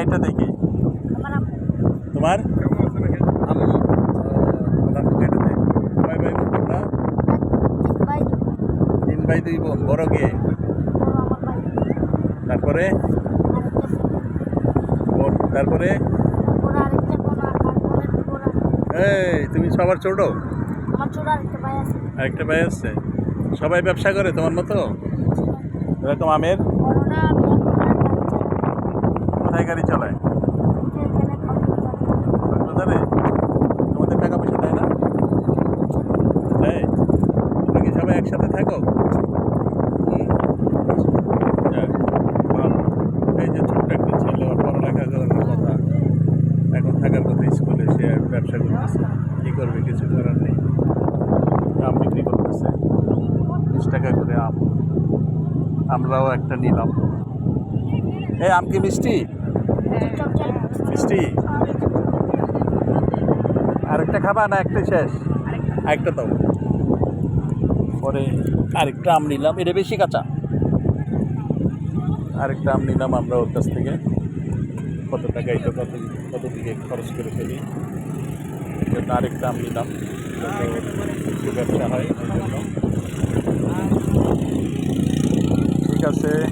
এটা দেখি তোমার কয় ভাই বোন তোমরা? 3 ভাই 2 বোন। বড় কে? তারপরে বোন, তারপরে এই তুমি সবার ছোট? আরেকটা ভাই আছে। সবাই ব্যবসা করে তোমার মতো এরকম আমের? কোথায় গাড়ি চালায়? কক্সবাজারে? তোমাদের টাকা পয়সা দেয় না? দেয়? তোমরা কি সবাই একসাথে থাকো? যাক, ভালো। এই যে ছোট্ট একটা ছেলে, ওর পড়ালেখা করার কথা, এখন থাকার কথা স্কুলে, সে ব্যবসা করতেছে। কী করবে? কিছু করার নেই। আম বিক্রি করতেছে 20 টাকা করে আম। আমরাও একটা নিলাম। এই আম কি মিষ্টি? মিষ্টি? আরেকটা খাবা না একটাই শেষ? আরেকটা দাও। পরে আরেকটা আম নিলাম, এটা বেশি কাঁচা। আরেকটা আম নিলাম আমরা ওর কাছ থেকে। কত টাকা এটা কত দিকে খরচ করে ফেলি, এই জন্য আরেকটা আম নিলাম, যাতে একটু ব্যবসা হয় এই জন্য। ঠিক আছে।